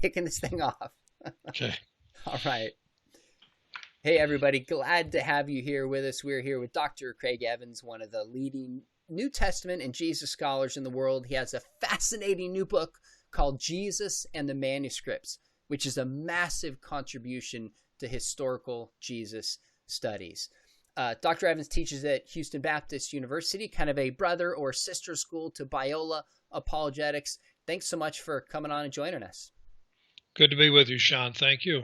kicking this thing off. Okay. All right. Hey, everybody. Glad to have you here with us. We're here with Dr. Craig Evans, one of the leading New Testament and Jesus scholars in the world. He has a fascinating new book called Jesus and the Manuscripts, which is a massive contribution to historical Jesus studies. Dr. Evans teaches at Houston Baptist University, kind of a brother or sister school to Biola Apologetics. Thanks so much for coming on and joining us. Good to be with you, Sean. Thank you.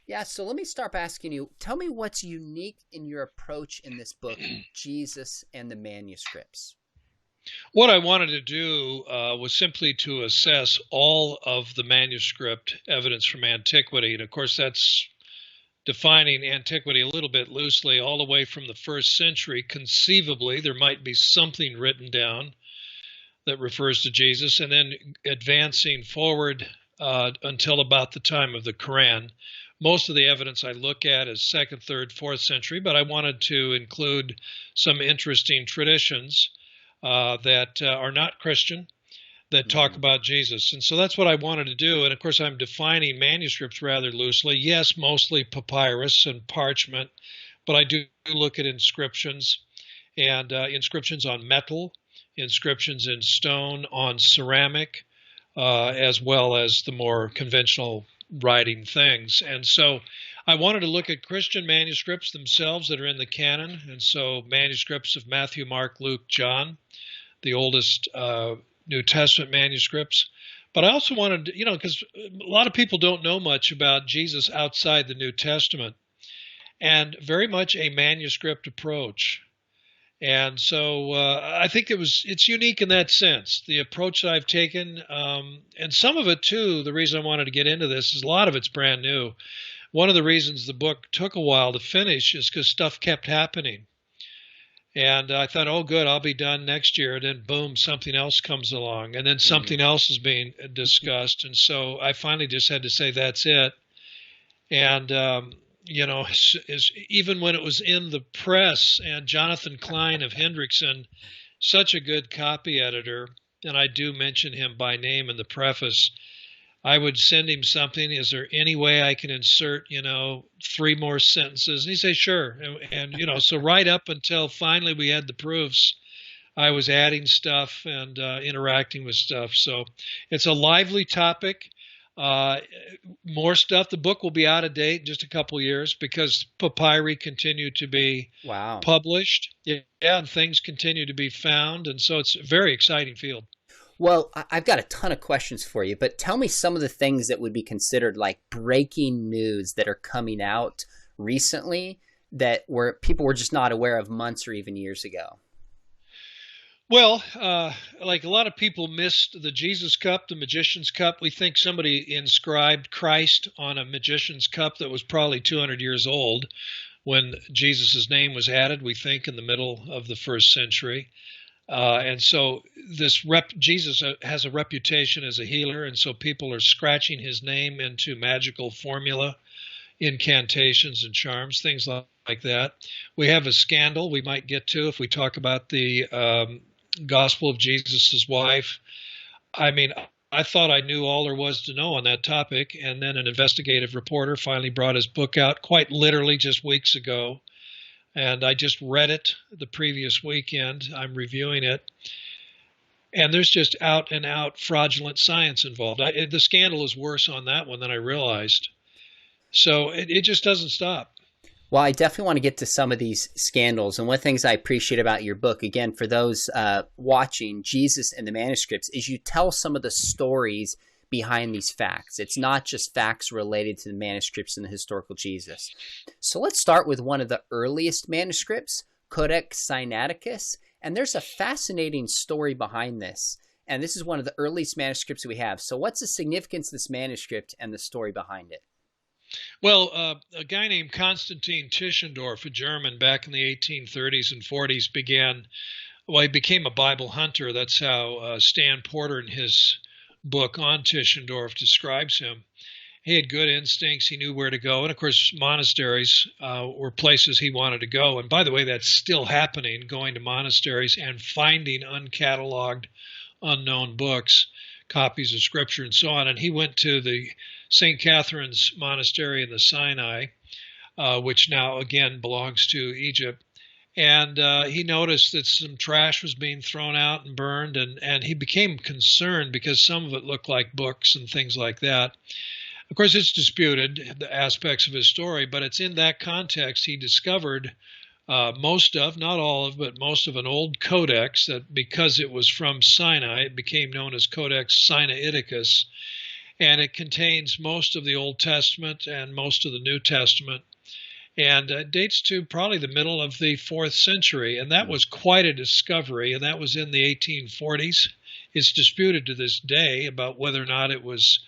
Yeah, so let me start by asking you, tell me what's unique in your approach in this book, Jesus and the Manuscripts. What I wanted to do was simply to assess all of the manuscript evidence from antiquity. And of course, that's defining antiquity a little bit loosely, all the way from the first century. Conceivably, there might be something written down that refers to Jesus, and then advancing forward until about the time of the Quran. Most of the evidence I look at is 2nd, 3rd, 4th century, but I wanted to include some interesting traditions that are not Christian that talk about Jesus. And so that's what I wanted to do. And of course, I'm defining manuscripts rather loosely. Yes, mostly papyrus and parchment, but I do look at inscriptions and inscriptions on metal, inscriptions in stone, on ceramic, as well as the more conventional writing things. And so I wanted to look at Christian manuscripts themselves that are in the canon. And so manuscripts of Matthew, Mark, Luke, John, the oldest New Testament manuscripts. But I also wanted, because a lot of people don't know much about Jesus outside the New Testament, and very much a manuscript approach. And so I think it's unique in that sense, the approach that I've taken. And some of it, too, the reason I wanted to get into this is a lot of it's brand new. One of the reasons the book took a while to finish is because stuff kept happening. And I thought, oh, good, I'll be done next year. And then, boom, something else comes along. And then something else is being discussed. And so I finally just had to say, that's it. And even when it was in the press, and Jonathan Klein of Hendrickson, such a good copy editor, and I do mention him by name in the preface, I would send him something. Is there any way I can insert, 3 more sentences? And he'd say, sure. And so right up until finally we had the proofs, I was adding stuff and interacting with stuff. So it's a lively topic. More stuff. The book will be out of date in just a couple years because papyri continue to be published. Yeah, and things continue to be found. And so it's a very exciting field. Well, I've got a ton of questions for you, but tell me some of the things that would be considered like breaking news that are coming out recently that people were just not aware of months or even years ago. Well, like a lot of people missed the Jesus cup, the magician's cup. We think somebody inscribed Christ on a magician's cup that was probably 200 years old when Jesus' name was added, we think, in the middle of the first century. And so Jesus has a reputation as a healer, and so people are scratching his name into magical formula, incantations and charms, things like that. We have a scandal we might get to if we talk about the Gospel of Jesus' wife. I mean, I thought I knew all there was to know on that topic, and then an investigative reporter finally brought his book out quite literally just weeks ago. And I just read it the previous weekend. I'm reviewing it. And there's just out and out fraudulent science involved. The scandal is worse on that one than I realized. So it just doesn't stop. Well, I definitely want to get to some of these scandals. And one of the things I appreciate about your book, again, for those watching Jesus and the Manuscripts, is you tell some of the stories behind these facts. It's not just facts related to the manuscripts and the historical Jesus. So let's start with one of the earliest manuscripts, Codex Sinaiticus. And there's a fascinating story behind this. And this is one of the earliest manuscripts we have. So what's the significance of this manuscript and the story behind it? Well, a guy named Konstantin Tischendorf, a German, back in the 1830s and 40s he became a Bible hunter. That's how Stan Porter in his book on Tischendorf describes him. He had good instincts. He knew where to go. And, of course, monasteries were places he wanted to go. And, by the way, that's still happening, going to monasteries and finding uncatalogued, unknown books. copies of Scripture and so on. And he went to the St. Catherine's Monastery in the Sinai, which now, again, belongs to Egypt. And he noticed that some trash was being thrown out and burned, and he became concerned because some of it looked like books and things like that. Of course, it's disputed, the aspects of his story, but it's in that context he discovered most of, not all of, but most of an old codex that, because it was from Sinai, it became known as Codex Sinaiticus, and it contains most of the Old Testament and most of the New Testament, and dates to probably the middle of the 4th century, and that was quite a discovery, and that was in the 1840s. It's disputed to this day about whether or not it was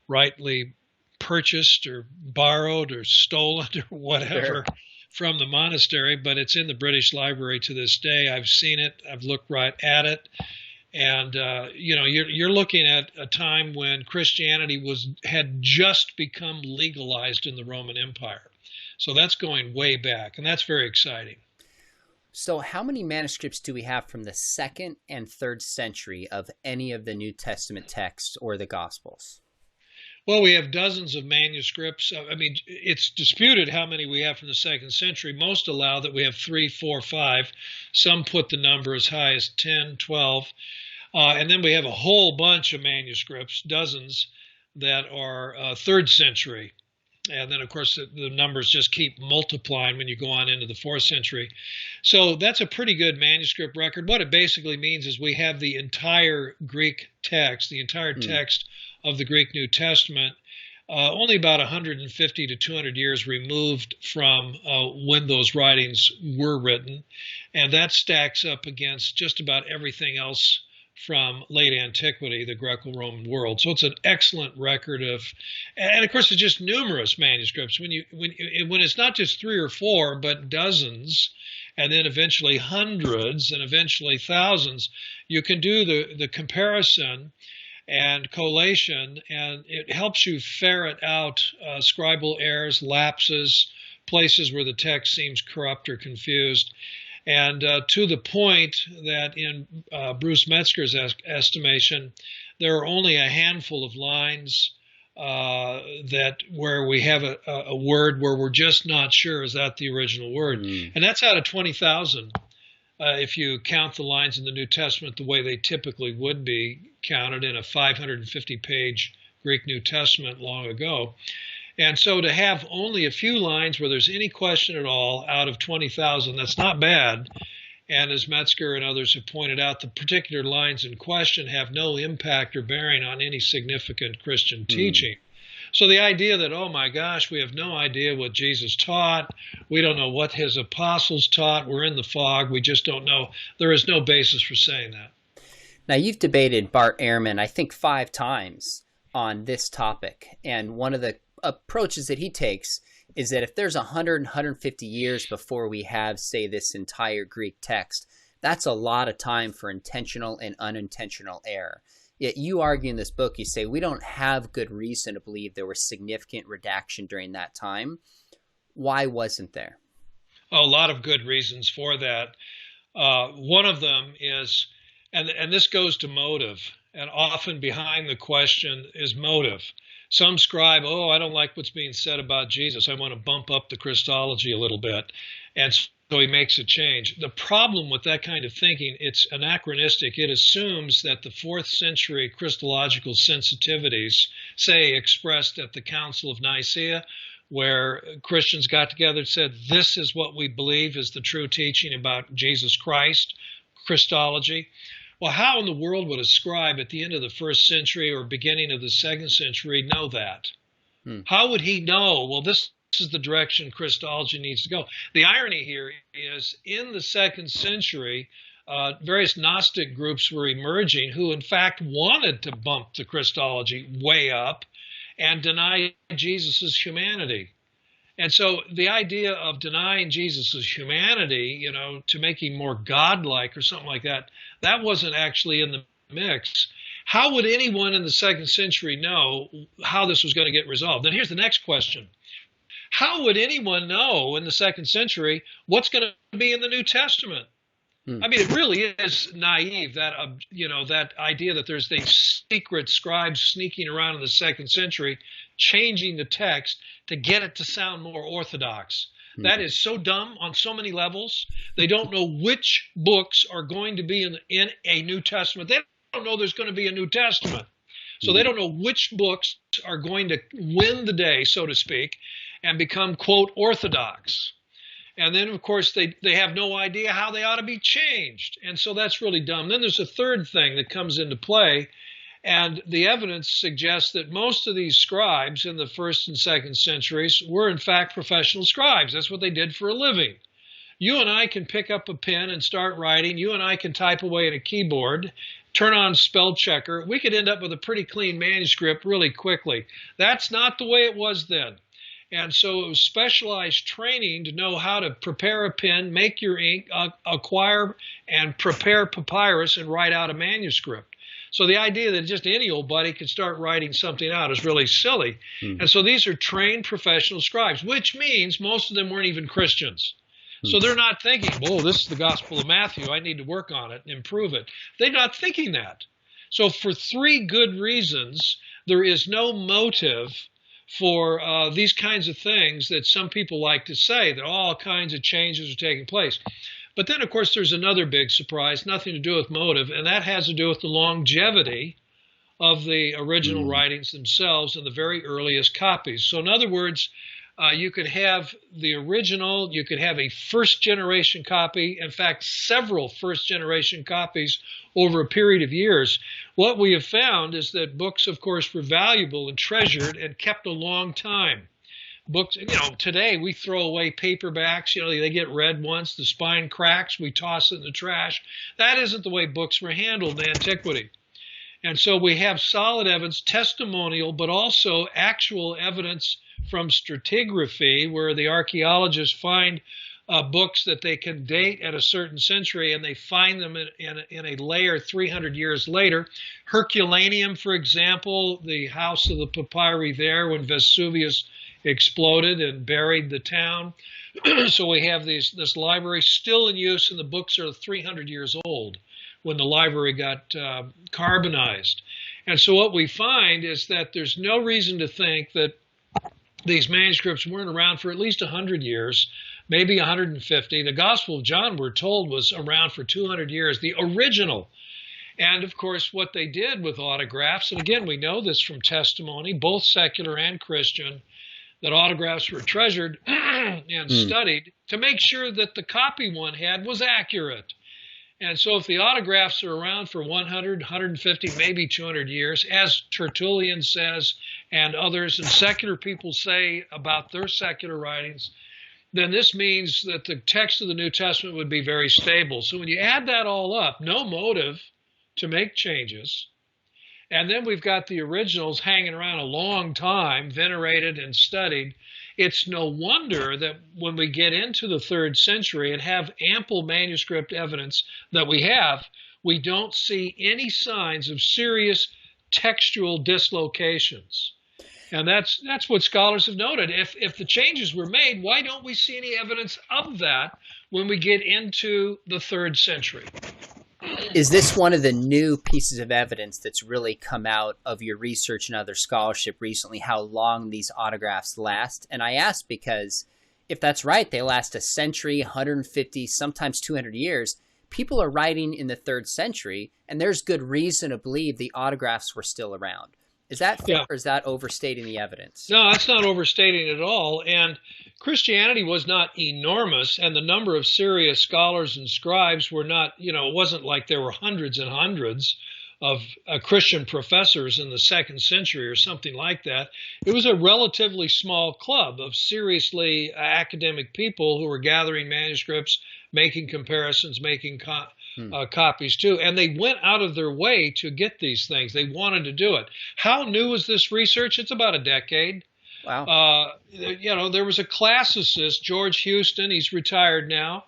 rightly purchased or borrowed or stolen or whatever from the monastery, but it's in the British Library to this day. I've seen it. I've looked right at it. And, you're looking at a time when Christianity had just become legalized in the Roman Empire. So that's going way back, and that's very exciting. So how many manuscripts do we have from the 2nd and 3rd century of any of the New Testament texts or the Gospels? Well, we have dozens of manuscripts. I mean, it's disputed how many we have from the 2nd century. Most allow that we have 3, 4, 5. Some put the number as high as 10, 12. And then we have a whole bunch of manuscripts, dozens, that are 3rd century. And then, of course, the numbers just keep multiplying when you go on into the 4th century. So that's a pretty good manuscript record. What it basically means is we have the entire Greek text, the entire text of the Greek New Testament, only about 150 to 200 years removed from when those writings were written. And that stacks up against just about everything else from late antiquity, the Greco-Roman world. So it's an excellent record of, and of course, it's just numerous manuscripts. When it's not just 3 or 4, but dozens, and then eventually hundreds, and eventually thousands, you can do the comparison and collation, and it helps you ferret out scribal errors, lapses, places where the text seems corrupt or confused. And to the point that in Bruce Metzger's estimation, there are only a handful of lines where we have a word where we're just not sure is that the original word. And that's out of 20,000 if you count the lines in the New Testament the way they typically would be counted in a 550-page Greek New Testament long ago. And so to have only a few lines where there's any question at all out of 20,000, that's not bad. And as Metzger and others have pointed out, the particular lines in question have no impact or bearing on any significant Christian teaching. So the idea that, oh my gosh, we have no idea what Jesus taught, we don't know what his apostles taught, we're in the fog, we just don't know, there is no basis for saying that. Now, you've debated Bart Ehrman, I think 5 times on this topic, and one of the approaches that he takes is that if there's 100, 150 years before we have, say, this entire Greek text, that's a lot of time for intentional and unintentional error. Yet you argue in this book, you say we don't have good reason to believe there was significant redaction during that time. Why wasn't there? A lot of good reasons for that. One of them is, and this goes to motive, and often behind the question is motive. Some scribe, oh, I don't like what's being said about Jesus. I want to bump up the Christology a little bit. And so he makes a change. The problem with that kind of thinking, it's anachronistic. It assumes that the 4th century Christological sensitivities, say expressed at the Council of Nicaea, where Christians got together and said, this is what we believe is the true teaching about Jesus Christ, Christology. Well, how in the world would a scribe at the end of the 1st century or beginning of the 2nd century know that? How would he know, well, this is the direction Christology needs to go? The irony here is in the 2nd century, various Gnostic groups were emerging who, in fact, wanted to bump the Christology way up and deny Jesus' humanity. And so the idea of denying Jesus' humanity, to make him more godlike or something like that, that wasn't actually in the mix. How would anyone in the 2nd century know how this was going to get resolved? And here's the next question. How would anyone know in the 2nd century what's going to be in the New Testament? I mean, it really is naive that that idea that there's these secret scribes sneaking around in the 2nd century, changing the text to get it to sound more orthodox. That is so dumb on so many levels. They don't know which books are going to be in a New Testament. They don't know there's going to be a New Testament. So they don't know which books are going to win the day, so to speak, and become, quote, orthodox. And then, of course, they have no idea how they ought to be changed. And so that's really dumb. Then there's a third thing that comes into play. And the evidence suggests that most of these scribes in the 1st and 2nd centuries were, in fact, professional scribes. That's what they did for a living. You and I can pick up a pen and start writing. You and I can type away at a keyboard, turn on spell checker. We could end up with a pretty clean manuscript really quickly. That's not the way it was then. And so it was specialized training to know how to prepare a pen, make your ink, acquire and prepare papyrus, and write out a manuscript. So the idea that just any old buddy could start writing something out is really silly. And so these are trained professional scribes, which means most of them weren't even Christians. So they're not thinking, whoa, this is the Gospel of Matthew. I need to work on it and improve it. They're not thinking that. So for 3 good reasons, there is no motive for these kinds of things that some people like to say, that all kinds of changes are taking place. But then, of course, there's another big surprise, nothing to do with motive, and that has to do with the longevity of the original writings themselves and the very earliest copies. So in other words, you could have the original, you could have a 1st-generation copy, in fact, several 1st-generation copies over a period of years. What we have found is that books, of course, were valuable and treasured and kept a long time. Books, today we throw away paperbacks, they get read once, the spine cracks, we toss it in the trash. That isn't the way books were handled in antiquity. And so we have solid evidence, testimonial, but also actual evidence from stratigraphy, where the archaeologists find books that they can date at a certain century, and they find them in a layer 300 years later. Herculaneum, for example, the house of the papyri there when Vesuvius exploded and buried the town. So we have this library still in use, and the books are 300 years old when the library got carbonized. And so what we find is that there's no reason to think that these manuscripts weren't around for at least 100 years, maybe 150. The Gospel of John, we're told, was around for 200 years, the original. And, of course, what they did with autographs, and again, we know this from testimony, both secular and Christian, that autographs were treasured and studied to make sure that the copy one had was accurate. And so if the autographs are around for 100, 150, maybe 200 years, as Tertullian says and others and secular people say about their secular writings, then this means that the text of the New Testament would be very stable. So when you add that all up, no motive to make changes, and then we've got the originals hanging around a long time, venerated and studied, it's no wonder that when we get into the 3rd century and have ample manuscript evidence that we have, we don't see any signs of serious textual dislocations. And that's what scholars have noted. If the changes were made, why don't we see any evidence of that when we get into the 3rd century? Is this one of the new pieces of evidence that's really come out of your research and other scholarship recently, how long these autographs last? And I ask because if that's right, they last a century, 150, sometimes 200 years. People are writing in the 3rd century, and there's good reason to believe the autographs were still around. Is that fair, or is that overstating the evidence? No, that's not overstating it at all. And Christianity was not enormous, and the number of serious scholars and scribes were not, it wasn't like there were hundreds and hundreds of Christian professors in the 2nd century or something like that. It was a relatively small club of seriously academic people who were gathering manuscripts, making comparisons, making copies too. And they went out of their way to get these things. They wanted to do it. How new is this research? It's about a decade. Wow. There was a classicist, George Houston. He's retired now.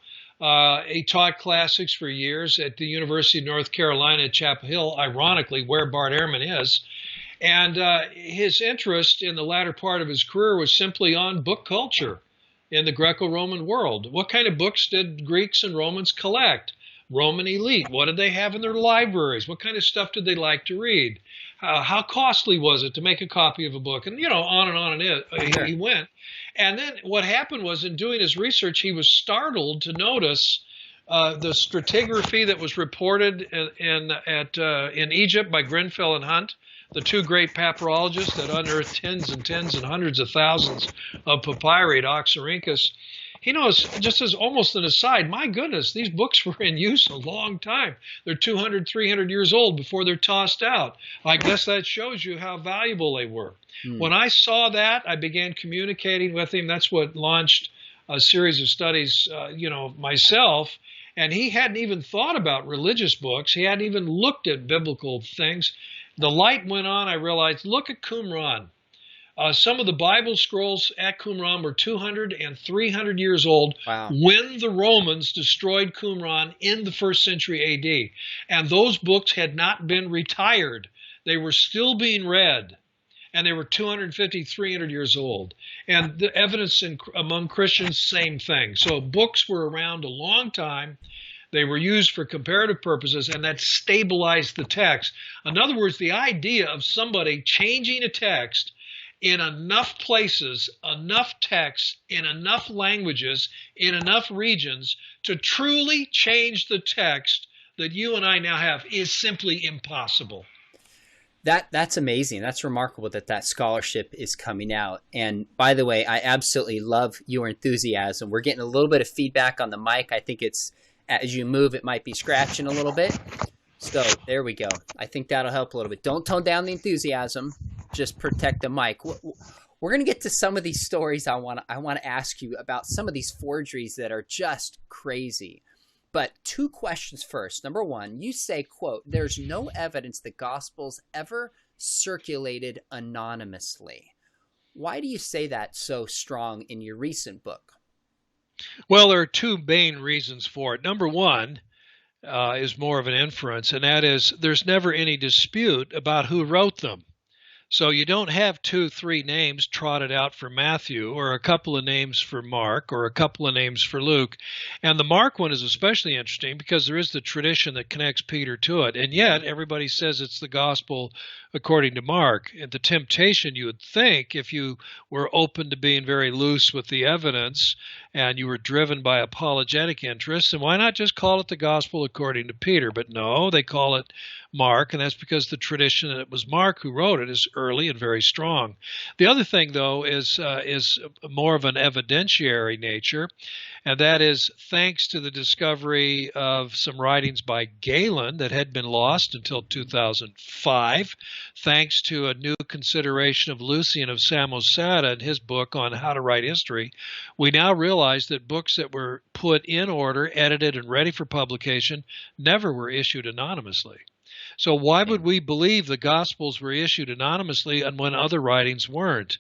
He taught classics for years at the University of North Carolina at Chapel Hill, ironically, where Bart Ehrman is. And his interest in the latter part of his career was simply on book culture in the Greco-Roman world. What kind of books did Greeks and Romans collect? Roman elite? What did they have in their libraries? What kind of stuff did they like to read? How costly was it to make a copy of a book? And, on and on he went. And then what happened was, in doing his research, he was startled to notice the stratigraphy that was reported in Egypt by Grenfell and Hunt, the two great papyrologists that unearthed tens and tens and hundreds of thousands of papyri at Oxyrhynchus. He knows, just as almost an aside, my goodness, these books were in use a long time. They're 200, 300 years old before they're tossed out. I guess that shows you how valuable they were. When I saw that, I began communicating with him. That's what launched a series of studies, myself. And he hadn't even thought about religious books. He hadn't even looked at biblical things. The light went on. I realized, look at Qumran. Some of the Bible scrolls at Qumran were 200 and 300 years old when the Romans destroyed Qumran in the 1st century A.D. And those books had not been retired. They were still being read. And they were 250, 300 years old. And the evidence among Christians, same thing. So books were around a long time. They were used for comparative purposes, and that stabilized the text. In other words, the idea of somebody changing a text in enough places, enough texts, in enough languages, in enough regions to truly change the text that you and I now have is simply impossible. That's amazing. That's remarkable that scholarship is coming out. And by the way, I absolutely love your enthusiasm. We're getting a little bit of feedback on the mic. I think it's, as you move, it might be scratching a little bit. So there we go. I think that'll help a little bit. Don't tone down the enthusiasm. Just protect the mic. We're going to get to some of these stories. I want to ask you about some of these forgeries that are just crazy. But two questions first. Number one, you say, quote, there's no evidence that Gospels ever circulated anonymously. Why do you say that so strong in your recent book? Well, there are two main reasons for it. Number one is more of an inference, and that is there's never any dispute about who wrote them. So you don't have 2, 3 names trotted out for Matthew, or a couple of names for Mark, or a couple of names for Luke. And the Mark one is especially interesting because there is the tradition that connects Peter to it. And yet everybody says it's the gospel according to Mark. And the temptation, you would think, if you were open to being very loose with the evidence and you were driven by apologetic interests, and why not just call it the gospel according to Peter? But no, they call it Mark, and that's because the tradition that it was Mark who wrote it is early and very strong. The other thing, though, is more of an evidentiary nature, and that is thanks to the discovery of some writings by Galen that had been lost until 2005, thanks to a new consideration of Lucian of Samosata in his book on how to write history, we now realize that books that were put in order, edited, and ready for publication never were issued anonymously. So why would we believe the Gospels were issued anonymously and when other writings weren't?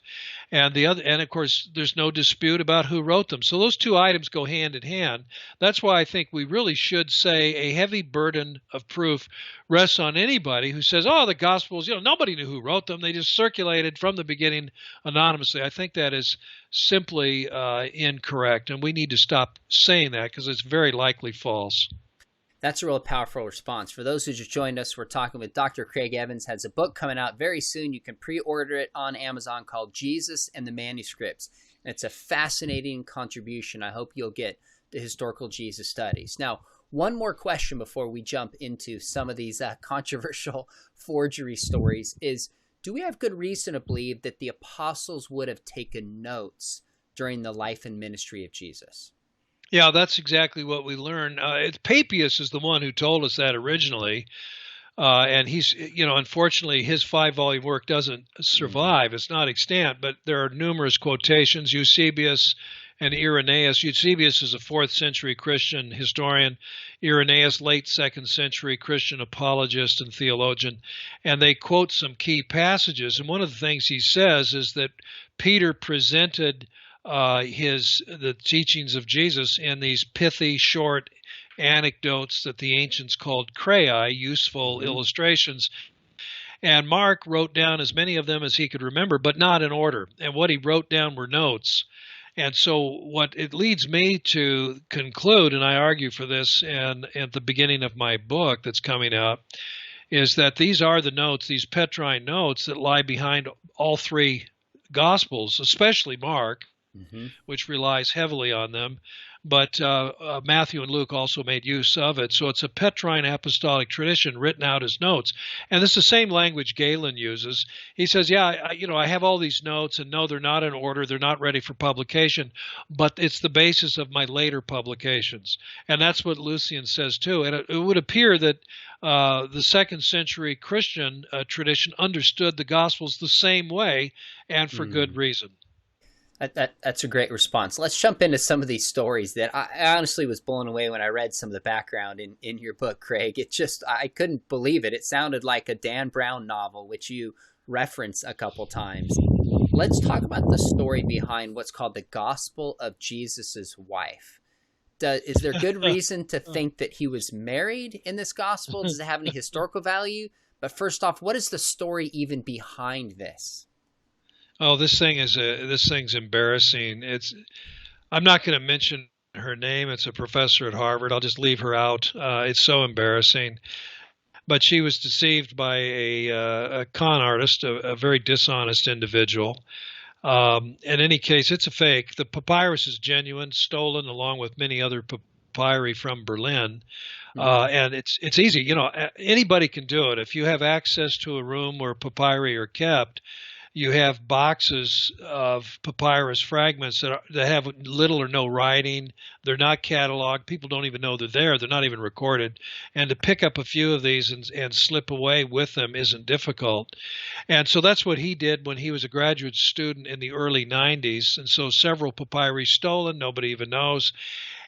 And of course, there's no dispute about who wrote them. So those two items go hand in hand. That's why I think we really should say a heavy burden of proof rests on anybody who says, oh, the Gospels, nobody knew who wrote them. They just circulated from the beginning anonymously. I think that is simply incorrect, and we need to stop saying that because it's very likely false. That's a real powerful response. For those who just joined us, we're talking with Dr. Craig Evans. Has a book coming out very soon. You can pre-order it on Amazon called Jesus and the Manuscripts. And it's a fascinating contribution. I hope you'll get the historical Jesus studies. Now, one more question before we jump into some of these controversial forgery stories is, do we have good reason to believe that the apostles would have taken notes during the life and ministry of Jesus? Yeah, that's exactly what we learn. Papias is the one who told us that originally. And he's, unfortunately, his 5-volume work doesn't survive. It's not extant, but there are numerous quotations. Eusebius and Irenaeus. Eusebius is a 4th century Christian historian. Irenaeus, late 2nd century Christian apologist and theologian. And they quote some key passages. And one of the things he says is that Peter presented the teachings of Jesus in these pithy, short anecdotes that the ancients called crei, useful illustrations. And Mark wrote down as many of them as he could remember, but not in order. And what he wrote down were notes. And so what it leads me to conclude, and I argue for this and at the beginning of my book that's coming out, is that these are the notes, these Petrine notes that lie behind all three Gospels, especially Mark, which relies heavily on them. But Matthew and Luke also made use of it. So it's a Petrine apostolic tradition written out as notes. And this is the same language Galen uses. He says, yeah, I have all these notes, and no, they're not in order. They're not ready for publication, but it's the basis of my later publications. And that's what Lucian says too. And it would appear that the second century Christian tradition understood the Gospels the same way, and for good reason. That's a great response. Let's jump into some of these stories that I honestly was blown away when I read some of the background in your book, Craig. I couldn't believe it. It sounded like a Dan Brown novel, which you reference a couple times. Let's talk about the story behind what's called the Gospel of Jesus's wife. Is there good reason to think that he was married in this gospel? Does it have any historical value? But first off, what is the story even behind this? Oh, this thing's embarrassing. I'm not going to mention her name. It's a professor at Harvard. I'll just leave her out. It's so embarrassing. But she was deceived by a con artist, a very dishonest individual. In any case, it's a fake. The papyrus is genuine, stolen along with many other papyri from Berlin. And it's easy. Anybody can do it. If you have access to a room where papyri are kept, you have boxes of papyrus fragments that have little or no writing. They're not cataloged. People don't even know they're there. They're not even recorded. And to pick up a few of these and slip away with them isn't difficult. And so that's what he did when he was a graduate student in the early 90s. And so several papyri stolen, nobody even knows.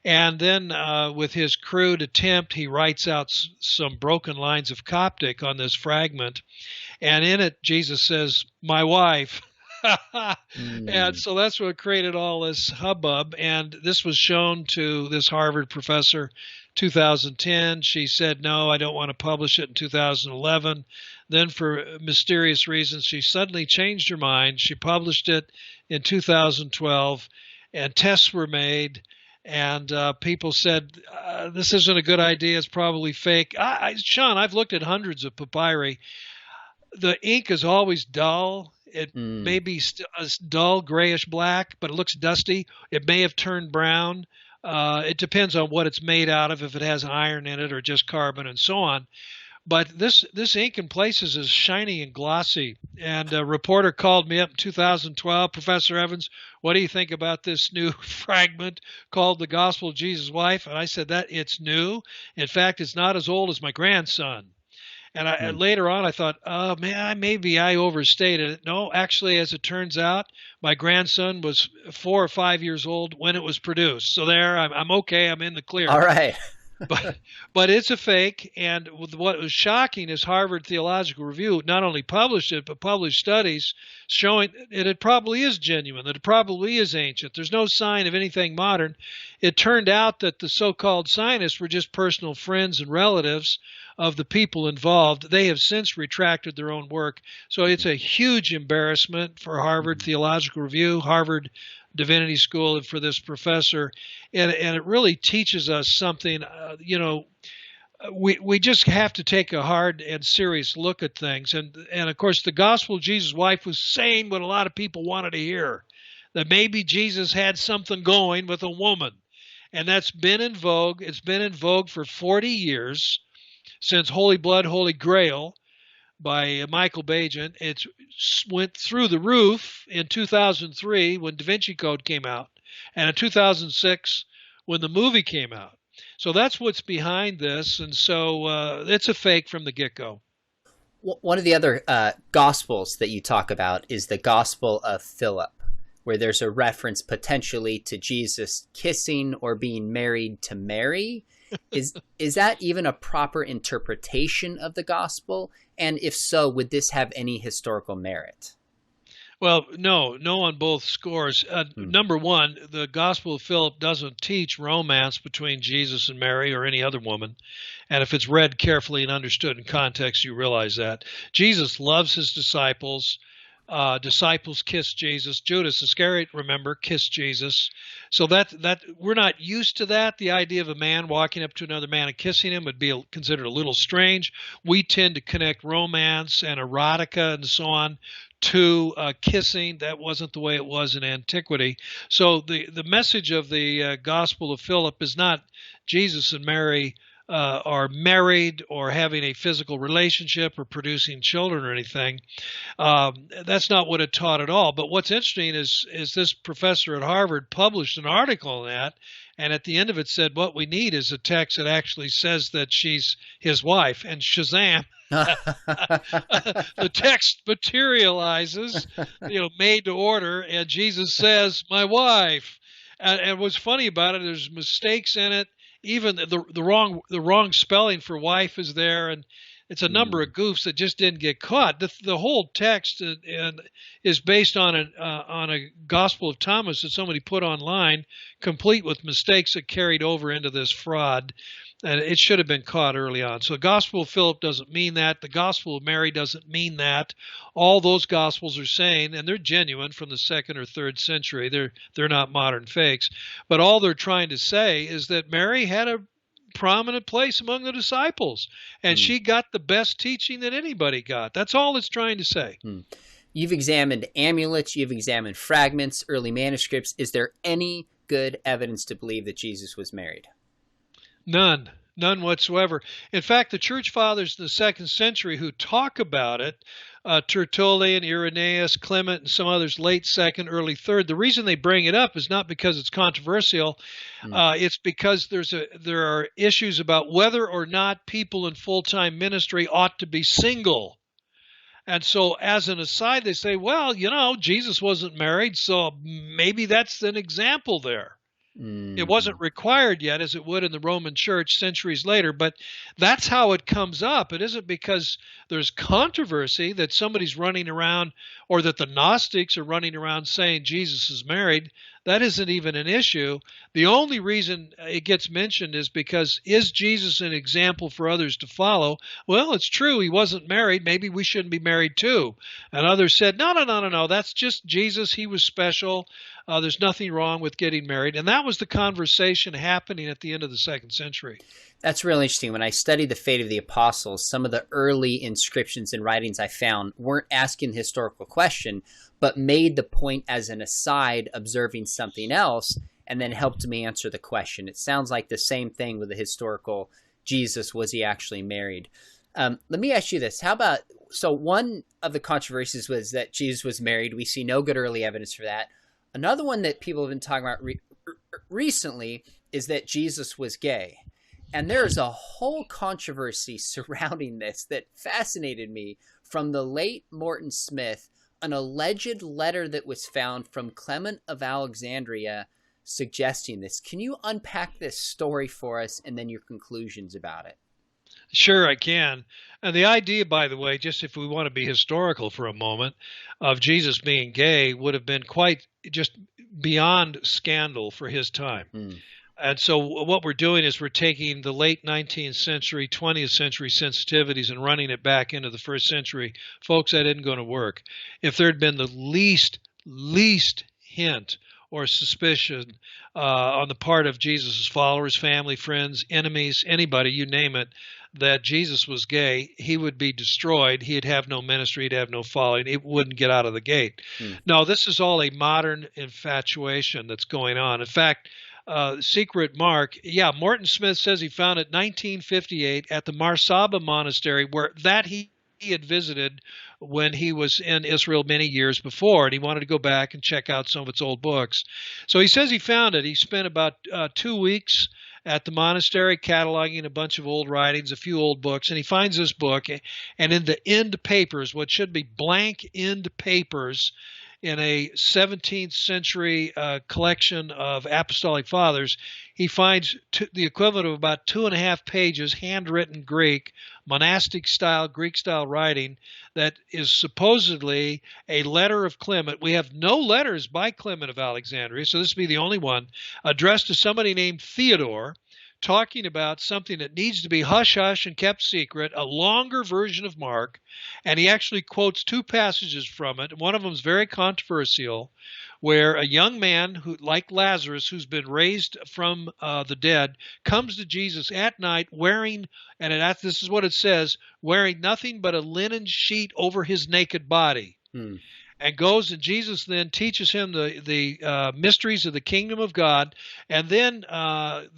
And then with his crude attempt, he writes out some broken lines of Coptic on this fragment. And in it, Jesus says, "My wife." And so that's what created all this hubbub. And this was shown to this Harvard professor 2010. She said, no, I don't want to publish it in 2011. Then for mysterious reasons, she suddenly changed her mind. She published it in 2012, and tests were made. And people said, this isn't a good idea. It's probably fake. Sean, I've looked at hundreds of papyri. The ink is always dull. It may be a dull grayish black, but it looks dusty. It may have turned brown. It depends on what it's made out of, if it has iron in it or just carbon and so on. But this ink in places is shiny and glossy. And a reporter called me up in 2012, Professor Evans, what do you think about this new fragment called The Gospel of Jesus' Wife? And I said that it's new. In fact, it's not as old as my grandson. And later on, I thought, oh, man, maybe I overstated it. No, actually, as it turns out, my grandson was 4 or 5 years old when it was produced. So there, I'm okay. I'm in the clear. All right. But it's a fake. And what was shocking is Harvard Theological Review not only published it, but published studies showing that it probably is genuine, that it probably is ancient. There's no sign of anything modern. It turned out that the so-called scientists were just personal friends and relatives of the people involved. They have since retracted their own work. So it's a huge embarrassment for Harvard Theological Review, Harvard Divinity School, and for this professor. And it really teaches us something. We just have to take a hard and serious look at things. And of course, the Gospel of Jesus' Wife was saying what a lot of people wanted to hear, that maybe Jesus had something going with a woman. And that's been in vogue. It's been in vogue for 40 years. Since Holy Blood, Holy Grail by Michael Bajan. It went through the roof in 2003 when Da Vinci Code came out, and in 2006 when the movie came out. So that's what's behind this, and so it's a fake from the get-go. One of the other Gospels that you talk about is the Gospel of Philip, where there's a reference potentially to Jesus kissing or being married to Mary. Is that even a proper interpretation of the gospel? And if so, would this have any historical merit? Well, no on both scores. Number one, the Gospel of Philip doesn't teach romance between Jesus and Mary or any other woman. And if it's read carefully and understood in context, you realize that. Jesus loves his disciples. disciples kissed Jesus. Judas Iscariot, remember, kissed Jesus. So that we're not used to that. The idea of a man walking up to another man and kissing him would be considered a little strange. We tend to connect romance and erotica and so on to kissing. That wasn't the way it was in antiquity. So the message of the Gospel of Philip is not Jesus and Mary are married or having a physical relationship or producing children or anything. That's not what it taught at all. But what's interesting is this professor at Harvard published an article on that, and at the end of it said, what we need is a text that actually says that she's his wife, and shazam. The text materializes, made to order, and Jesus says, my wife. And what's funny about it, there's mistakes in it. Even the wrong spelling for wife is there, and it's a number of goofs that just didn't get caught. The whole text is based on a Gospel of Thomas that somebody put online, complete with mistakes that carried over into this fraud. And it should have been caught early on. So the Gospel of Philip doesn't mean that. The Gospel of Mary doesn't mean that. All those Gospels are saying, and they're genuine from the 2nd or 3rd century. They're not modern fakes. But all they're trying to say is that Mary had a prominent place among the disciples, and she got the best teaching that anybody got. That's all it's trying to say. You've examined amulets. You've examined fragments, early manuscripts. Is there any good evidence to believe that Jesus was married? None whatsoever. In fact, the church fathers in the 2nd century who talk about it, Tertullian, Irenaeus, Clement, and some others, late 2nd, early 3rd, the reason they bring it up is not because it's controversial. It's because there are issues about whether or not people in full-time ministry ought to be single. And so as an aside, they say, well, Jesus wasn't married, so maybe that's an example there. It wasn't required yet, as it would in the Roman Church centuries later, but that's how it comes up. It isn't because there's controversy that somebody's running around or that the Gnostics are running around saying Jesus is married. That isn't even an issue. The only reason it gets mentioned is because, is Jesus an example for others to follow? Well, it's true. He wasn't married. Maybe we shouldn't be married too. And others said, no. That's just Jesus. He was special. There's nothing wrong with getting married. And that was the conversation happening at the end of the 2nd century. That's really interesting. When I studied the fate of the apostles, some of the early inscriptions and writings I found weren't asking the historical question, but made the point as an aside, observing something else, and then helped me answer the question. It sounds like the same thing with the historical Jesus. Was he actually married? Let me ask you this. How about, so one of the controversies was that Jesus was married. We see no good early evidence for that. Another one that people have been talking about recently is that Jesus was gay. And there's a whole controversy surrounding this that fascinated me from the late Morton Smith, an alleged letter that was found from Clement of Alexandria suggesting this. Can you unpack this story for us and then your conclusions about it? Sure, I can. And the idea, by the way, just if we want to be historical for a moment, of Jesus being gay would have been quite just beyond scandal for his time. And so what we're doing is we're taking the late 19th century, 20th century sensitivities and running it back into the 1st century. Folks, that isn't going to work. If there had been the least hint or suspicion on the part of Jesus' followers, family, friends, enemies, anybody, you name it, that Jesus was gay, he would be destroyed. He'd have no ministry. He'd have no following. It wouldn't get out of the gate. No, this is all a modern infatuation that's going on. In fact, secret mark, Morton Smith says he found it 1958 at the Marsaba Monastery, where he had visited when he was in Israel many years before, and he wanted to go back and check out some of its old books. So he says he found it. He spent about 2 weeks at the monastery cataloging a bunch of old writings, a few old books, and he finds this book, and in the end papers, what should be blank end papers in a 17th century collection of apostolic fathers, he finds the equivalent of about 2.5 pages handwritten Greek, monastic style, Greek style writing that is supposedly a letter of Clement. We have no letters by Clement of Alexandria, so this would be the only one, addressed to somebody named Theodore, talking about something that needs to be hush-hush and kept secret, a longer version of Mark, and he actually quotes two passages from it. One of them is very controversial, where a young man, who, like Lazarus, who's been raised from the dead, comes to Jesus at night wearing, and this is what it says, wearing nothing but a linen sheet over his naked body. And goes, and Jesus then teaches him the mysteries of the kingdom of God. And then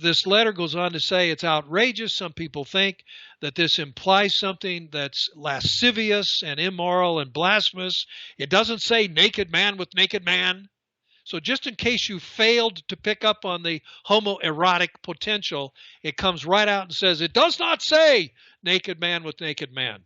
this letter goes on to say it's outrageous. Some people think that this implies something that's lascivious and immoral and blasphemous. It doesn't say naked man with naked man. So just in case you failed to pick up on the homoerotic potential, it comes right out and says, it does not say naked man with naked man.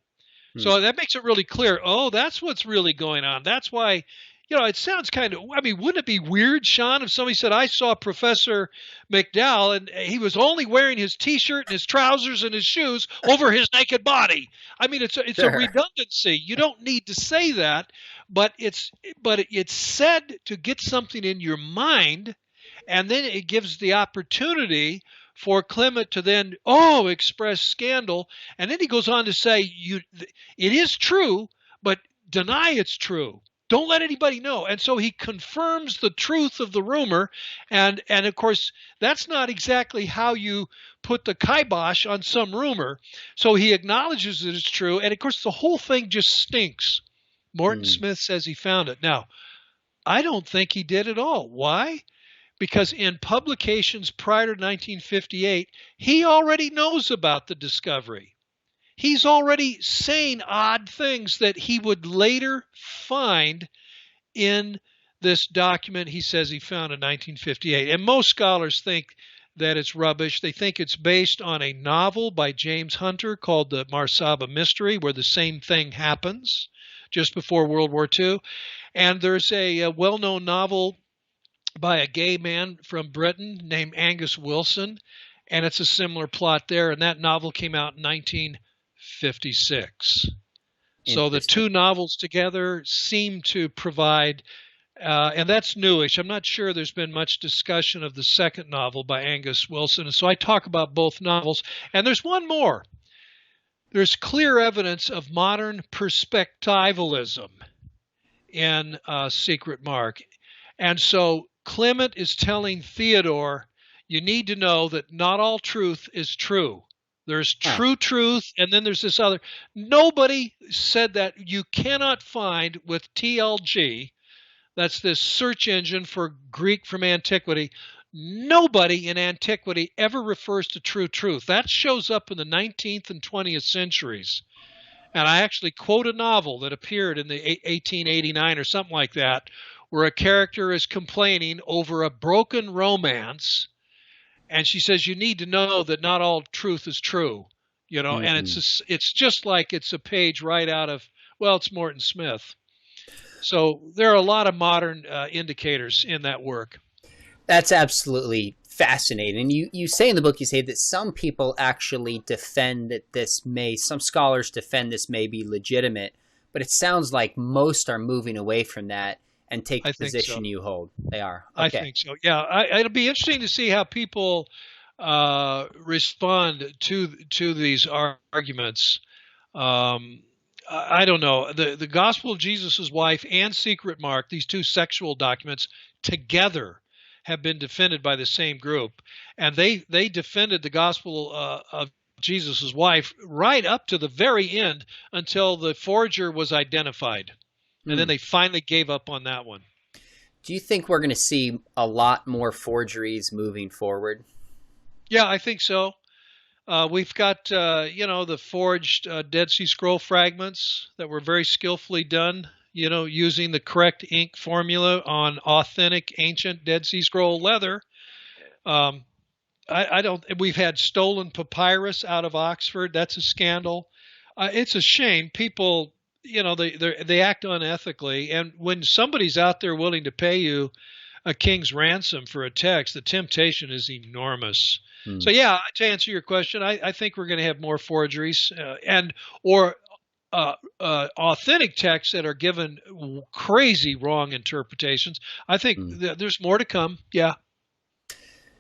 So that makes it really clear. Oh, that's what's really going on. That's why, it sounds kind of, wouldn't it be weird, Sean, if somebody said, I saw Professor McDowell and he was only wearing his T-shirt and his trousers and his shoes over his naked body. It's a redundancy. You don't need to say that, but it's said to get something in your mind, and then it gives the opportunity for Clement to then, express scandal. And then he goes on to say, it is true, but deny it's true. Don't let anybody know. And so he confirms the truth of the rumor. And of course, that's not exactly how you put the kibosh on some rumor. So he acknowledges that it's true. And of course, the whole thing just stinks. Morton Smith says he found it. Now, I don't think he did at all. Why? Because in publications prior to 1958, he already knows about the discovery. He's already saying odd things that he would later find in this document he says he found in 1958. And most scholars think that it's rubbish. They think it's based on a novel by James Hunter called The Marsaba Mystery, where the same thing happens just before World War II. And there's a well-known novel by a gay man from Britain named Angus Wilson, and it's a similar plot there, and that novel came out in 1956. So the two novels together seem to provide, and that's newish. I'm not sure there's been much discussion of the second novel by Angus Wilson, and so I talk about both novels. And there's one more. There's clear evidence of modern perspectivalism in Secret Mark. And so Clement is telling Theodore, you need to know that not all truth is true. There's true truth, and then there's this other. Nobody said that. You cannot find with TLG, that's this search engine for Greek from antiquity, nobody in antiquity ever refers to true truth. That shows up in the 19th and 20th centuries. And I actually quote a novel that appeared in the 1889 or something like that, where a character is complaining over a broken romance, and she says, you need to know that not all truth is true, and it's just like it's a page right out of, it's Morton Smith. So there are a lot of modern indicators in that work. That's absolutely fascinating. And you say in the book, you say that some people actually defend that some scholars defend this may be legitimate, but it sounds like most are moving away from that and take the position you hold. They are. Okay. I think so. Yeah, it'll be interesting to see how people respond to these arguments. I don't know. The Gospel of Jesus' Wife and Secret Mark, these two sexual documents together, have been defended by the same group, and they defended the Gospel of Jesus' Wife right up to the very end until the forger was identified. And then they finally gave up on that one. Do you think we're going to see a lot more forgeries moving forward? Yeah, I think so. We've got, the forged Dead Sea Scroll fragments that were very skillfully done, using the correct ink formula on authentic ancient Dead Sea Scroll leather. We've had stolen papyrus out of Oxford. That's a scandal. It's a shame. People, they act unethically. And when somebody's out there willing to pay you a king's ransom for a text, the temptation is enormous. So, yeah, to answer your question, I think we're going to have more forgeries or authentic texts that are given crazy wrong interpretations. I think there's more to come. Yeah.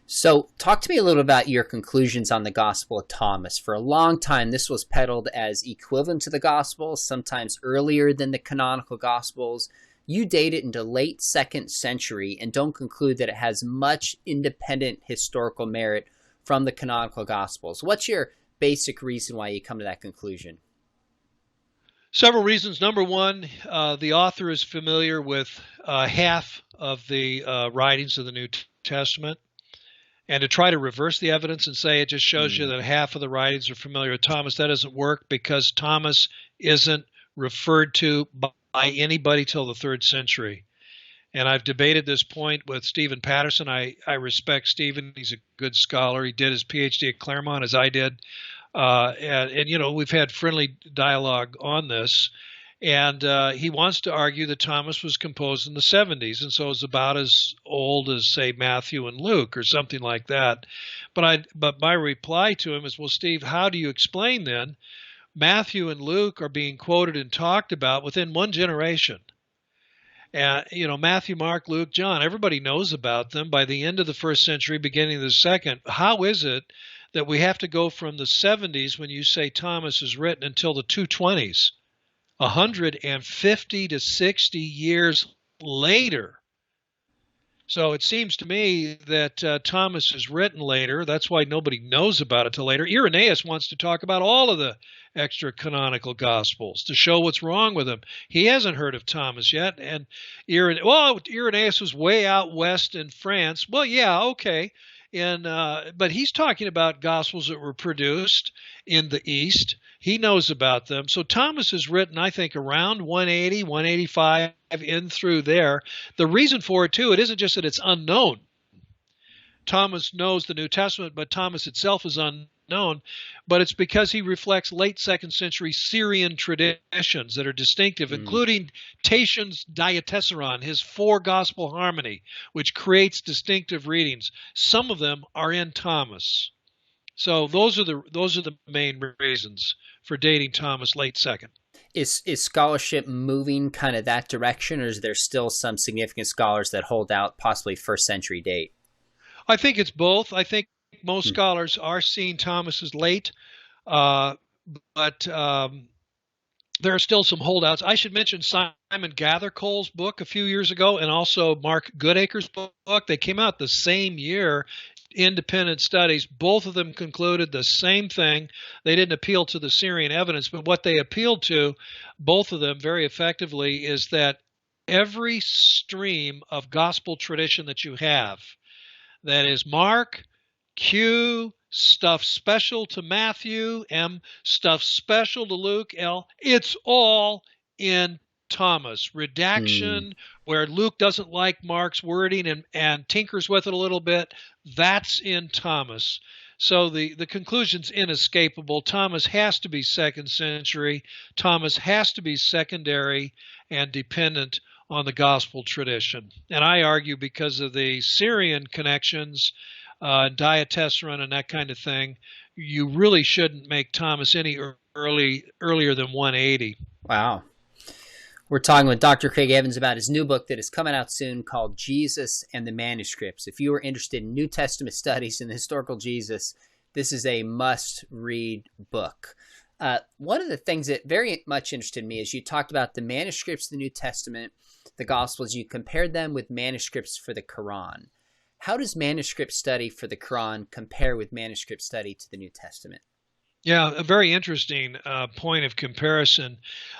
So talk to me a little about your conclusions on the Gospel of Thomas. For a long time, this was peddled as equivalent to the Gospels, sometimes earlier than the canonical Gospels. You date it into late 2nd century and don't conclude that it has much independent historical merit from the canonical Gospels. What's your basic reason why you come to that conclusion? Several reasons. Number one, the author is familiar with half of the writings of the New Testament. And to try to reverse the evidence and say it just shows you that half of the writings are familiar with Thomas, that doesn't work because Thomas isn't referred to by anybody till the 3rd century. And I've debated this point with Stephen Patterson. I respect Stephen. He's a good scholar. He did his PhD at Claremont as I did. And you know, we've had friendly dialogue on this. And he wants to argue that Thomas was composed in the 70s, and so it's about as old as, say, Matthew and Luke or something like that. But my reply to him is, well, Steve, how do you explain then Matthew and Luke are being quoted and talked about within one generation? You know, Matthew, Mark, Luke, John, everybody knows about them by the end of the 1st century, beginning of the 2nd. How is it that we have to go from the 70s when you say Thomas is written until the 220s? 150 to 60 years later. So it seems to me that Thomas is written later. That's why nobody knows about it till later. Irenaeus wants to talk about all of the extra canonical Gospels to show what's wrong with them. He hasn't heard of Thomas yet. And Irenaeus was way out west in France. Well, yeah, okay. But he's talking about Gospels that were produced in the East. He knows about them. So Thomas is written, I think, around 180, 185 in through there. The reason for it, too, it isn't just that it's unknown. Thomas knows the New Testament, but Thomas itself is unknown. But it's because he reflects late 2nd century Syrian traditions that are distinctive, including Tatian's Diatessaron, his 4-gospel harmony, which creates distinctive readings. Some of them are in Thomas. So those are the main reasons for dating Thomas late 2nd. Is scholarship moving kind of that direction, or is there still some significant scholars that hold out possibly 1st century date? I think it's both. I think most scholars are seeing Thomas as late, but there are still some holdouts. I should mention Simon Gathercole's book a few years ago and also Mark Goodacre's book. They came out the same year, independent studies. Both of them concluded the same thing. They didn't appeal to the Syrian evidence, but what they appealed to, both of them very effectively, is that every stream of gospel tradition that you have, that is Mark, Q, stuff special to Matthew, M, stuff special to Luke, L, it's all in Thomas. Redaction, where Luke doesn't like Mark's wording and tinkers with it a little bit, that's in Thomas. So the conclusion's inescapable. Thomas has to be 2nd century. Thomas has to be secondary and dependent on the gospel tradition. And I argue because of the Syrian connections, Diatessaron and that kind of thing, you really shouldn't make Thomas any earlier than 180. Wow. We're talking with Dr. Craig Evans about his new book that is coming out soon called Jesus and the Manuscripts. If you are interested in New Testament studies and the historical Jesus, this is a must-read book. One of the things that very much interested me is you talked about the manuscripts of the New Testament, the Gospels. You compared them with manuscripts for the Quran. How does manuscript study for the Quran compare with manuscript study to the New Testament? Yeah, a very interesting point of comparison.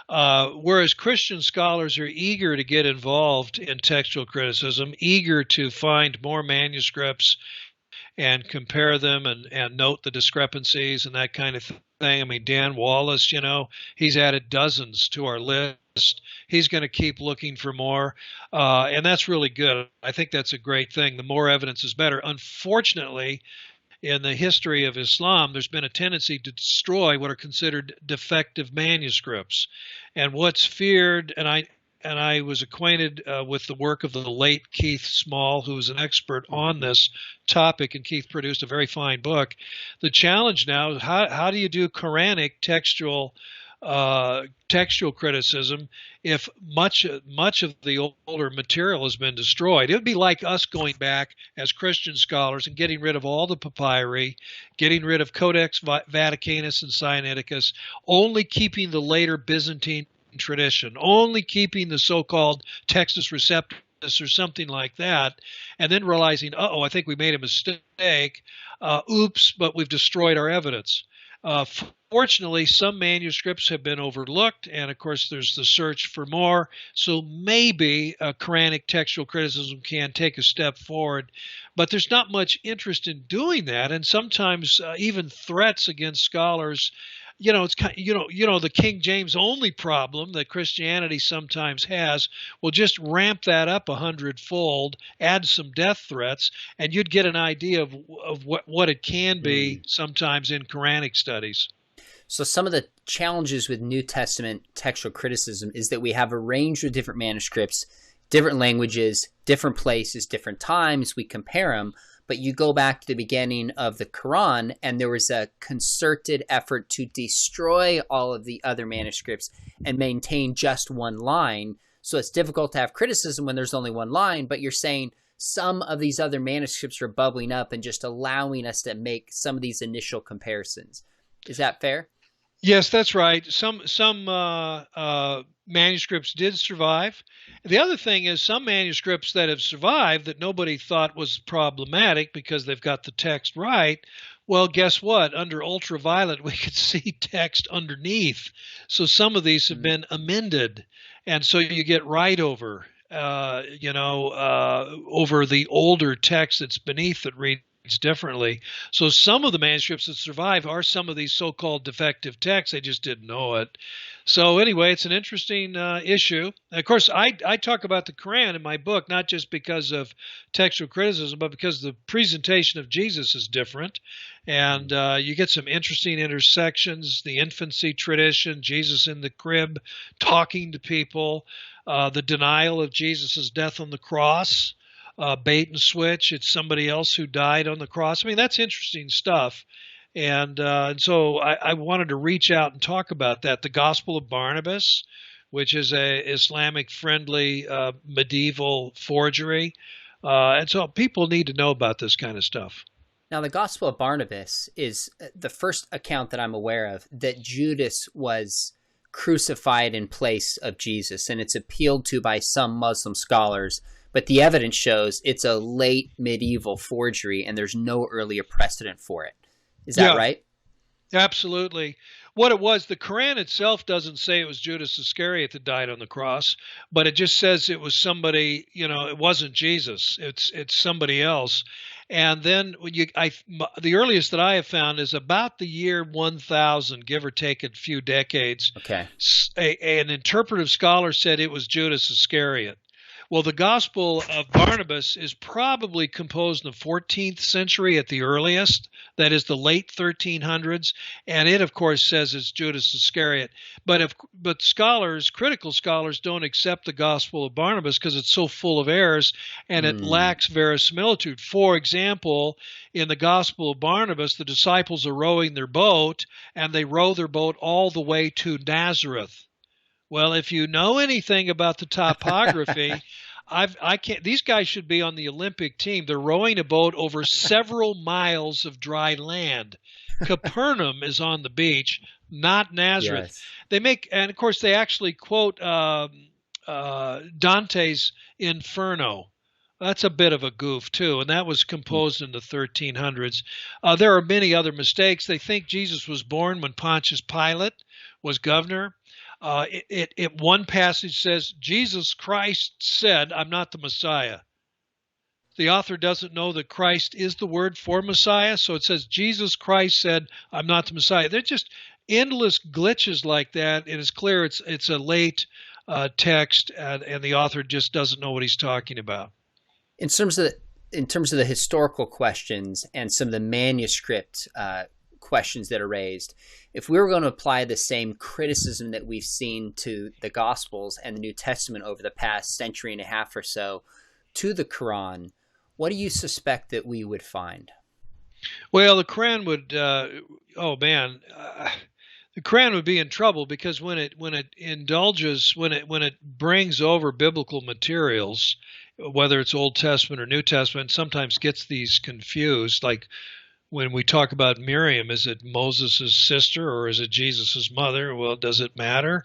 Whereas Christian scholars are eager to get involved in textual criticism, eager to find more manuscripts and compare them and note the discrepancies and that kind of thing. I mean, Dan Wallace, he's added dozens to our list. He's going to keep looking for more, and that's really good. I think that's a great thing. The more evidence is better. Unfortunately, in the history of Islam, there's been a tendency to destroy what are considered defective manuscripts. And what's feared, and I was acquainted with the work of the late Keith Small, who was an expert on this topic, and Keith produced a very fine book. The challenge now is how do you do Quranic textual textual criticism if much of the older material has been destroyed. It would be like us going back as Christian scholars and getting rid of all the papyri, getting rid of Codex Vaticanus and Sinaiticus, only keeping the later Byzantine tradition, only keeping the so-called Textus Receptus or something like that, and then realizing, uh-oh, I think we made a mistake. Oops, but we've destroyed our evidence. Fortunately, some manuscripts have been overlooked, and of course there's the search for more, so maybe Quranic textual criticism can take a step forward, but there's not much interest in doing that, and sometimes even threats against scholars. It's kind of, the King James only problem that Christianity sometimes has. Will just ramp that up 100-fold, add some death threats, and you'd get an idea of what it can be sometimes in Quranic studies. So some of the challenges with New Testament textual criticism is that we have a range of different manuscripts, different languages, different places, different times. We compare them. But you go back to the beginning of the Quran, and there was a concerted effort to destroy all of the other manuscripts and maintain just one line. So it's difficult to have criticism when there's only one line, but you're saying some of these other manuscripts are bubbling up and just allowing us to make some of these initial comparisons. Is that fair? Yes, that's right. Some manuscripts did survive. The other thing is some manuscripts that have survived that nobody thought was problematic because they've got the text right. Well, guess what? Under ultraviolet, we could see text underneath. So some of these have been amended. And so you get right over, over the older text that's beneath that reads differently. So some of the manuscripts that survive are some of these so-called defective texts. They just didn't know it. So anyway, it's an interesting issue. Of course, I talk about the Quran in my book, not just because of textual criticism, but because the presentation of Jesus is different. And you get some interesting intersections, the infancy tradition, Jesus in the crib, talking to people, the denial of Jesus' death on the cross, bait and switch. It's somebody else who died on the cross. I mean, that's interesting stuff. And so I wanted to reach out and talk about that. The Gospel of Barnabas, which is a Islamic-friendly medieval forgery. And so people need to know about this kind of stuff. Now, the Gospel of Barnabas is the first account that I'm aware of that Judas was crucified in place of Jesus, and it's appealed to by some Muslim scholars. But the evidence shows it's a late medieval forgery, and there's no earlier precedent for it. Is that right? Absolutely. What it was, the Quran itself doesn't say it was Judas Iscariot that died on the cross, but it just says it was somebody, it wasn't Jesus. It's somebody else. And then the earliest that I have found is about the year 1000, give or take a few decades. Okay. An interpretive scholar said it was Judas Iscariot. Well, the Gospel of Barnabas is probably composed in the 14th century at the earliest, that is the late 1300s, and it, of course, says it's Judas Iscariot. But scholars, critical scholars, don't accept the Gospel of Barnabas because it's so full of errors and it lacks verisimilitude. For example, in the Gospel of Barnabas, the disciples are rowing their boat, and they row their boat all the way to Nazareth. Well, if you know anything about the topography, I can't. These guys should be on the Olympic team. They're rowing a boat over several miles of dry land. Capernaum is on the beach, not Nazareth. Yes. And of course, they actually quote Dante's Inferno. That's a bit of a goof, too, and that was composed in the 1300s. There are many other mistakes. They think Jesus was born when Pontius Pilate was governor. One passage says, Jesus Christ said, I'm not the Messiah. The author doesn't know that Christ is the word for Messiah, so it says, Jesus Christ said, I'm not the Messiah. They're just endless glitches like that. It is clear it's a late text, and the author just doesn't know what he's talking about. In terms of the historical questions and some of the manuscript questions that are raised, if we were going to apply the same criticism that we've seen to the Gospels and the New Testament over the past century and a half or so to the Quran, what do you suspect that we would find? Well, the Quran would, the Quran would be in trouble, because when it indulges, when it brings over biblical materials, whether it's Old Testament or New Testament, sometimes gets these confused. Like when we talk about Miriam, is it Moses' sister or is it Jesus' mother? Well, does it matter?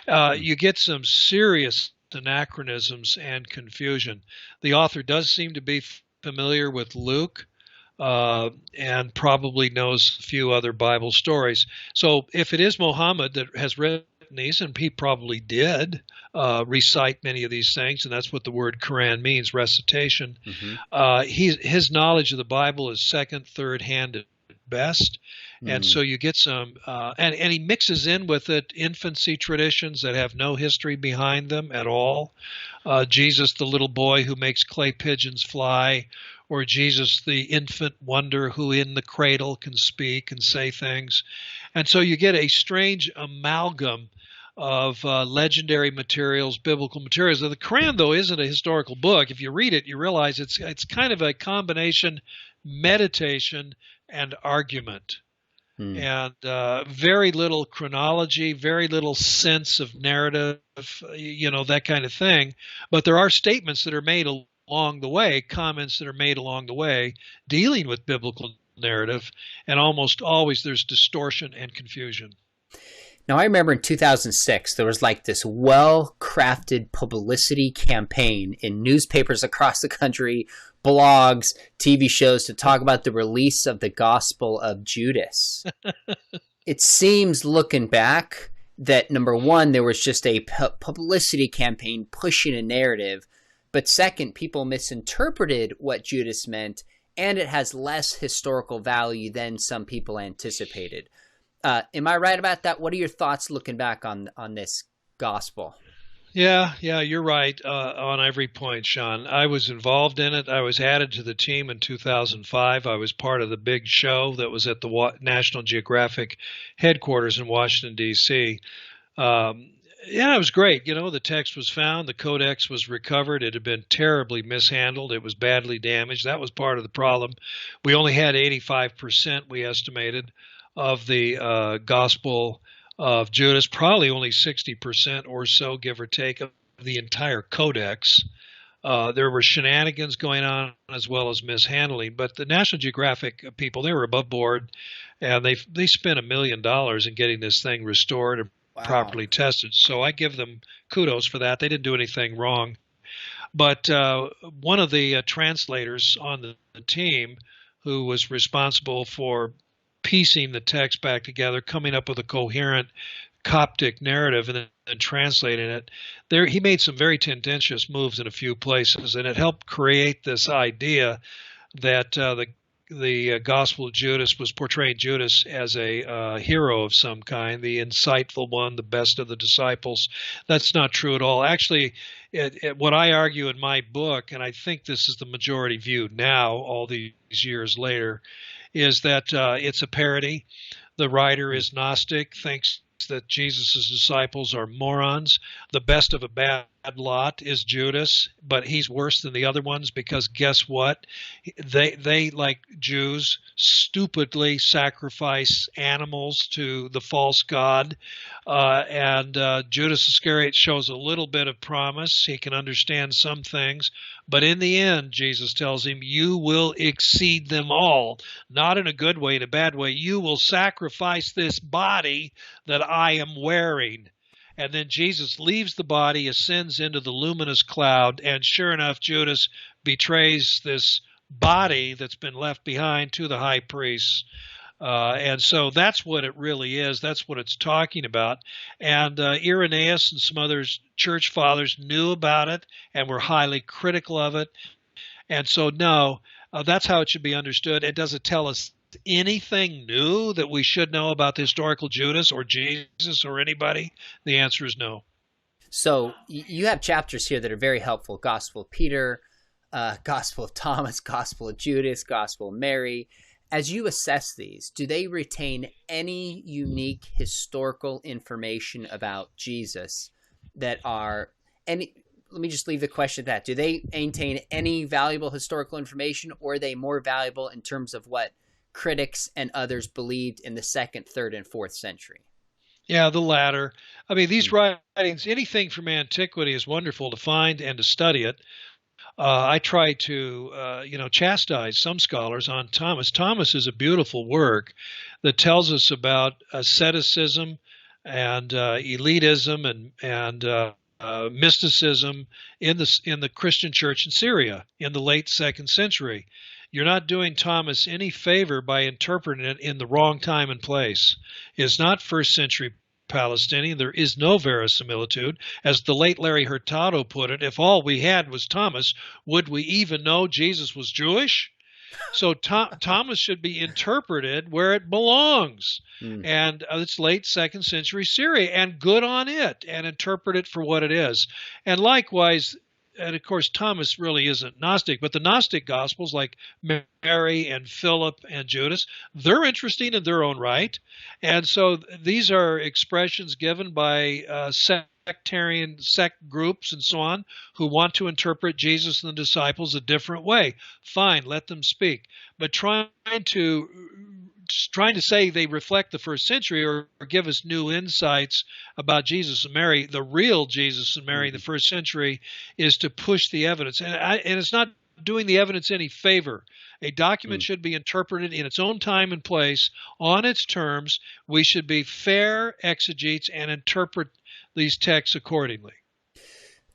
You get some serious anachronisms and confusion. The author does seem to be familiar with Luke, and probably knows a few other Bible stories. So if it is Muhammad that has written these, and he probably did recite many of these things, and that's what the word Quran means, recitation, his knowledge of the Bible is second, third hand at best. And so you get some, and he mixes in with it infancy traditions that have no history behind them at all. Jesus, the little boy who makes clay pigeons fly, or Jesus, the infant wonder who in the cradle can speak and say things. And so you get a strange amalgam of legendary materials, biblical materials. Now, the Quran, though, isn't a historical book. If you read it, you realize it's kind of a combination meditation and argument. And very little chronology, very little sense of narrative, that kind of thing. But there are statements that are made along the way, comments that are made along the way, dealing with biblical narrative, and almost always there's distortion and confusion. Now, I remember in 2006, there was like this well-crafted publicity campaign in newspapers across the country, blogs, TV shows, to talk about the release of the Gospel of Judas. It seems, looking back, that number one, there was just a publicity campaign pushing a narrative, but second, people misinterpreted what Judas meant, and it has less historical value than some people anticipated. Am I right about that? What are your thoughts looking back on this gospel? Yeah, you're right on every point, Sean. I was involved in it. I was added to the team in 2005. I was part of the big show that was at the National Geographic headquarters in Washington, D.C. Yeah, it was great. The text was found. The codex was recovered. It had been terribly mishandled. It was badly damaged. That was part of the problem. We only had 85%, we estimated, of the Gospel of Judas, probably only 60% or so, give or take, of the entire codex. There were shenanigans going on as well as mishandling, but the National Geographic people, they were above board, and they spent $1 million in getting this thing restored and properly tested. So I give them kudos for that. They didn't do anything wrong. But one of the translators on the team, who was responsible for piecing the text back together, coming up with a coherent Coptic narrative, and then translating it, he made some very tendentious moves in a few places, and it helped create this idea that the Gospel of Judas was portraying Judas as a hero of some kind, the insightful one, the best of the disciples. That's not true at all. Actually, what I argue in my book, and I think this is the majority view now, all these years later, is that it's a parody. The writer is Gnostic, thinks that Jesus' disciples are morons. The best of a bad lot is Judas, but he's worse than the other ones because guess what? They like Jews, stupidly sacrifice animals to the false god. And Judas Iscariot shows a little bit of promise. He can understand some things. But in the end, Jesus tells him, you will exceed them all. Not in a good way, in a bad way. You will sacrifice this body that I am wearing. And then Jesus leaves the body, ascends into the luminous cloud, and sure enough, Judas betrays this body that's been left behind to the high priests. And so that's what it really is. That's what it's talking about. And Irenaeus and some other church fathers knew about it and were highly critical of it. And so, no, that's how it should be understood. It doesn't tell us anything new that we should know about the historical Judas or Jesus or anybody. The answer is no. So you have chapters here that are very helpful. Gospel of Peter, Gospel of Thomas, Gospel of Judas, Gospel of Mary. As you assess these, do they retain any unique historical information about Jesus that are any? Let me just leave the question at that. Do they maintain any valuable historical information, or are they more valuable in terms of what critics and others believed in the 2nd, 3rd, and 4th century? Yeah, the latter. I mean, these writings, anything from antiquity is wonderful to find and to study it. I try to, chastise some scholars on Thomas. Thomas is a beautiful work that tells us about asceticism and elitism and mysticism in the Christian church in Syria in the late 2nd century. You're not doing Thomas any favor by interpreting it in the wrong time and place. It's not 1st century Palestinian. There is no verisimilitude. As the late Larry Hurtado put it, if all we had was Thomas, would we even know Jesus was Jewish? So Thomas should be interpreted where it belongs. And it's late 2nd century Syria, and good on it, and interpret it for what it is. And likewise, and of course, Thomas really isn't Gnostic, but the Gnostic Gospels like Mary and Philip and Judas, they're interesting in their own right. And so these are expressions given by sectarian sect groups and so on who want to interpret Jesus and the disciples a different way. Fine, let them speak. But trying to say they reflect the 1st century or give us new insights about Jesus and Mary, the real Jesus and Mary in the 1st century, is to push the evidence. And it's not doing the evidence any favor. A document should be interpreted in its own time and place, on its terms. We should be fair exegetes and interpret these texts accordingly.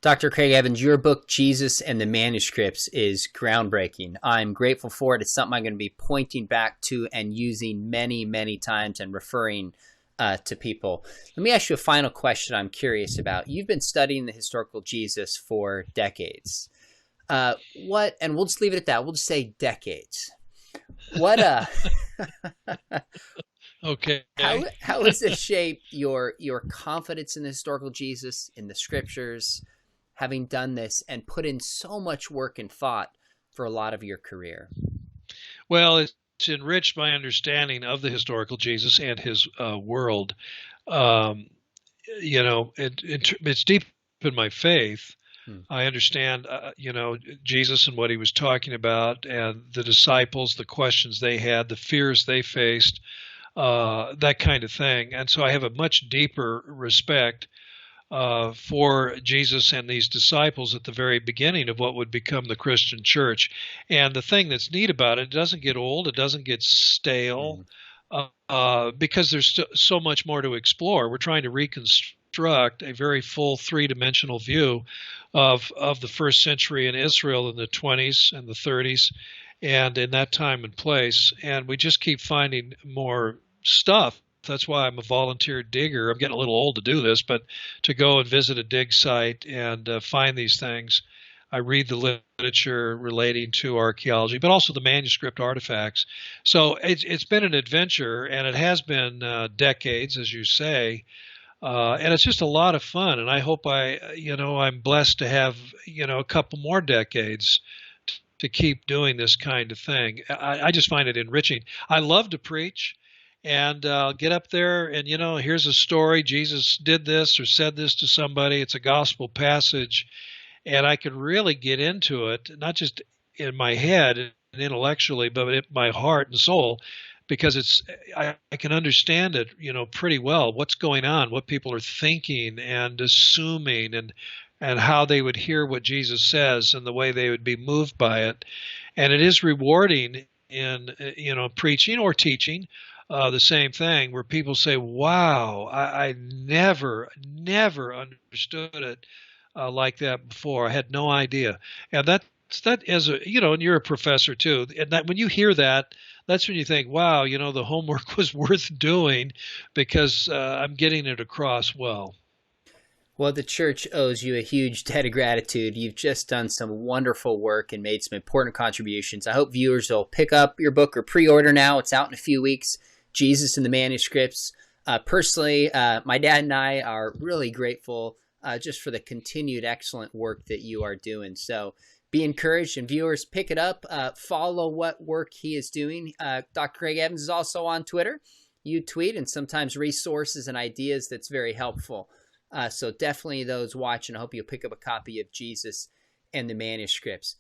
Dr. Craig Evans, your book, Jesus and the Manuscripts, is groundbreaking. I'm grateful for it. It's something I'm going to be pointing back to and using many, many times and referring to people. Let me ask you a final question I'm curious about. You've been studying the historical Jesus for decades. And we'll just leave it at that. We'll just say decades. Okay. How has this shaped your confidence in the historical Jesus, in the scriptures, having done this and put in so much work and thought for a lot of your career? Well, it's enriched my understanding of the historical Jesus and his world. It's deep in my faith. I understand, Jesus and what he was talking about, and the disciples, the questions they had, the fears they faced, that kind of thing. And so I have a much deeper respect for Jesus and these disciples at the very beginning of what would become the Christian church. And the thing that's neat about it doesn't get old, it doesn't get stale, because there's so much more to explore. We're trying to reconstruct a very full 3-dimensional view of the 1st century in Israel in the 20s and the 30s and in that time and place. And we just keep finding more stuff. That's why I'm a volunteer digger. I'm getting a little old to do this, but to go and visit a dig site and find these things. I read the literature relating to archaeology, but also the manuscript artifacts. So it's been an adventure, and it has been decades, as you say, and it's just a lot of fun. And I hope I'm blessed to have a couple more decades to keep doing this kind of thing. I just find it enriching. I love to preach. And get up there and, here's a story. Jesus did this or said this to somebody. It's a gospel passage. And I could really get into it, not just in my head and intellectually, but in my heart and soul, because I can understand it, pretty well, what's going on, what people are thinking and assuming, and how they would hear what Jesus says and the way they would be moved by it. And it is rewarding in, preaching or teaching. The same thing, where people say, wow, I never understood it like that before. I had no idea. And that as a, and you're a professor too. And that when you hear that, that's when you think, wow, the homework was worth doing because I'm getting it across well. Well, the church owes you a huge debt of gratitude. You've just done some wonderful work and made some important contributions. I hope viewers will pick up your book or pre-order now. It's out in a few weeks. Jesus and the Manuscripts. Personally, my dad and I are really grateful just for the continued excellent work that you are doing. So be encouraged, and viewers, pick it up. Follow what work he is doing. Dr. Craig Evans is also on Twitter. You tweet and sometimes resources and ideas that's very helpful. So definitely those watching, I hope you'll pick up a copy of Jesus and the Manuscripts.